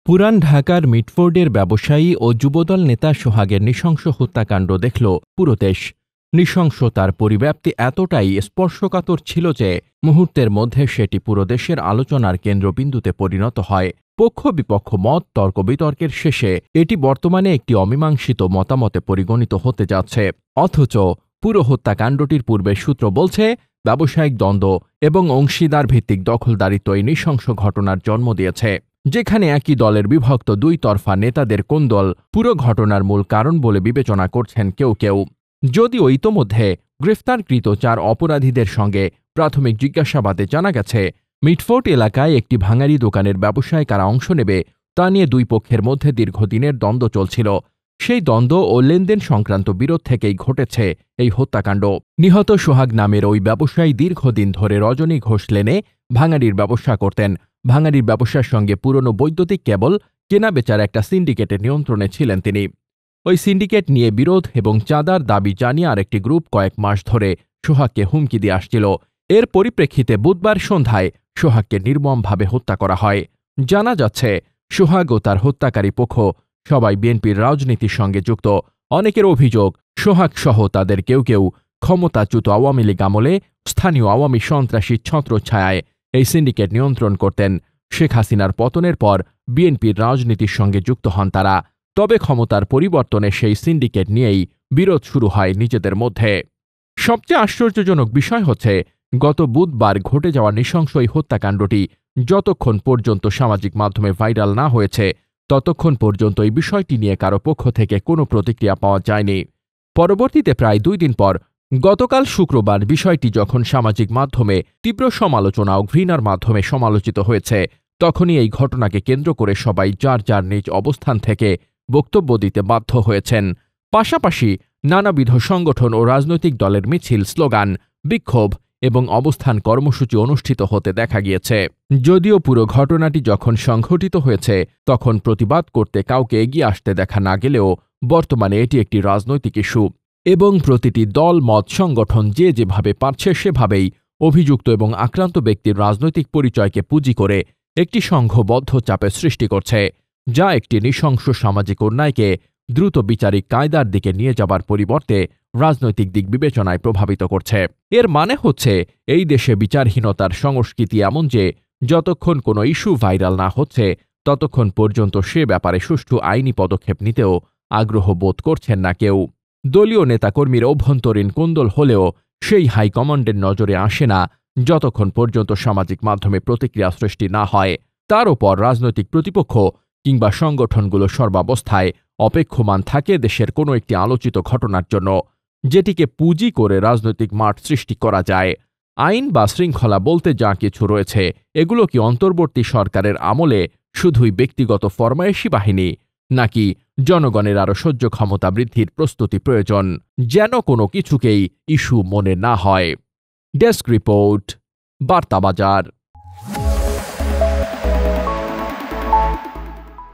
পুরান ঢাকার মিটফোর্ডের ব্যবসায়ী ও যুবদল নেতা সোহাগের নৃশংস হত্যাকাণ্ড দেখল পুরো দেশ। নৃশংসতার পরিব্যাপ্তি এতটাই স্পর্শকাতর ছিল যে মুহূর্তের মধ্যে সেটি পুরো দেশের আলোচনার কেন্দ্রবিন্দুতে পরিণত হয়। পক্ষ বিপক্ষ মত তর্ক বিতর্কের শেষে এটি বর্তমানে একটি অমীমাংসিত মতামতে পরিগণিত হতে যাচ্ছে। অথচ পুরো হত্যাকাণ্ডটির পূর্বের সূত্র বলছে ব্যবসায়িক দ্বন্দ্ব এবং অংশীদার ভিত্তিক দখলদারিত্ব এই নৃশংস ঘটনার জন্ম দিয়েছে, যেখানে একই দলের বিভক্ত দুই তরফা নেতাদের কোন্দল পুরো ঘটনার মূল কারণ বলে বিবেচনা করছেন কেউ কেউ। যদিও ইতোমধ্যে গ্রেফতারকৃত 4 অপরাধীদের সঙ্গে প্রাথমিক জিজ্ঞাসাবাদে জানা গেছে, মিটফোর্ড এলাকায় একটি ভাঙারি দোকানের ব্যবসায় কারা অংশ নেবে তা নিয়ে দুই পক্ষের মধ্যে দীর্ঘদিনের দ্বন্দ্ব চলছিল। সেই দ্বন্দ্ব ও লেনদেন সংক্রান্ত বিরোধ থেকেই ঘটেছে এই হত্যাকাণ্ড। নিহত সোহাগ নামের ওই ব্যবসায়ী দীর্ঘদিন ধরে রজনী ঘোষ লেনে ভাঙারির ব্যবসা করতেন। ভাঙারির ব্যবসার সঙ্গে পুরনো বৈদ্যুতিক কেবল কেনাবেচার একটা সিন্ডিকেটের নিয়ন্ত্রণে ছিলেন তিনি। ওই সিন্ডিকেট নিয়ে বিরোধ এবং চাঁদার দাবি জানিয়ে আরেকটি গ্রুপ কয়েক মাস ধরে সোহাগকে হুমকি দিয়ে আসছিল। এর পরিপ্রেক্ষিতে বুধবার সন্ধ্যায় সোহাগকে নির্মমভাবে হত্যা করা হয়। জানা যাচ্ছে, সোহাগ ও তার হত্যাকারী পক্ষ সবাই বিএনপির রাজনীতির সঙ্গে যুক্ত। অনেকের অভিযোগ, সোহাগ সহ তাদের কেউ কেউ ক্ষমতাচ্যুত আওয়ামী লীগ আমলে স্থানীয় আওয়ামী সন্ত্রাসী ছত্রছায়ায় এই সিন্ডিকেট নিয়ন্ত্রণ করতেন। শেখ হাসিনার পতনের পর বিএনপির রাজনীতির সঙ্গে যুক্ত হন তারা। তবে ক্ষমতার পরিবর্তনে সেই সিন্ডিকেট নিয়েই বিরোধ শুরু হয় নিজেদের মধ্যে। সবচেয়ে আশ্চর্যজনক বিষয় হচ্ছে, গত বুধবার ঘটে যাওয়া নৃশংস এই হত্যাকাণ্ডটি যতক্ষণ পর্যন্ত সামাজিক মাধ্যমে ভাইরাল না হয়েছে ততক্ষণ পর্যন্ত এই বিষয়টি নিয়ে কারো পক্ষ থেকে কোনো প্রতিক্রিয়া পাওয়া যায়নি। পরবর্তীতে প্রায় 2 দিন পর গতকাল শুক্রবার বিষয়টি যখন সামাজিক মাধ্যমে তীব্র সমালোচনা ও ঘৃণার মাধ্যমে সমালোচিত হয়েছে, তখনই এই ঘটনাকে কেন্দ্র করে সবাই যার যার নিজ অবস্থান থেকে বক্তব্য দিতে বাধ্য হয়েছেন। পাশাপাশি নানাবিধ সংগঠন ও রাজনৈতিক দলের মিছিল, স্লোগান, বিক্ষোভ এবং অবস্থান কর্মসূচি অনুষ্ঠিত হতে দেখা গিয়েছে। যদিও পুরো ঘটনাটি যখন সংঘটিত হয়েছে তখন প্রতিবাদ করতে কাউকে এগিয়ে আসতে দেখা না গেলেও বর্তমানে এটি একটি রাজনৈতিক ইস্যু এবং প্রতিটি দল, মত, সংগঠন যে যেভাবে পারছে সেভাবেই অভিযুক্ত এবং আক্রান্ত ব্যক্তির রাজনৈতিক পরিচয়কে পুঁজি করে একটি সংঘবদ্ধ চাপের সৃষ্টি করছে, যা একটি নৃশংস সামাজিক অন্যায়কে দ্রুত বিচারিক কায়দার দিকে নিয়ে যাবার পরিবর্তে রাজনৈতিক দিক বিবেচনায় প্রভাবিত করছে। এর মানে হচ্ছে, এই দেশে বিচারহীনতার সংস্কৃতি এমন যে যতক্ষণ কোনো ইস্যু ভাইরাল না হচ্ছে ততক্ষণ পর্যন্ত সে ব্যাপারে সুষ্ঠু আইনি পদক্ষেপ নিতেও আগ্রহ বোধ করছেন না কেউ। দলীয় নেতাকর্মীর অভ্যন্তরীণ কোন্দল হলেও সেই হাইকমান্ডের নজরে আসে না যতক্ষণ পর্যন্ত সামাজিক মাধ্যমে প্রতিক্রিয়া সৃষ্টি না হয়। তার ওপর রাজনৈতিক প্রতিপক্ষ কিংবা সংগঠনগুলো সর্বাবস্থায় অপেক্ষমান থাকে দেশের কোনো একটি আলোচিত ঘটনার জন্য, যেটিকে পুঁজি করে রাজনৈতিক মাঠ সৃষ্টি করা যায়। আইন বা শৃঙ্খলা বলতে যা কিছু রয়েছে, এগুলো কি অন্তর্বর্তী সরকারের আমলে শুধুই ব্যক্তিগত ফরমায়েশি বাহিনী, নাকি জনগণের আরও সহ্য ক্ষমতা বৃদ্ধির প্রস্তুতি প্রয়োজন, যেন কোনো কিছুকেই ইস্যু মনে না হয়? Desk report, বার্তাবাজার।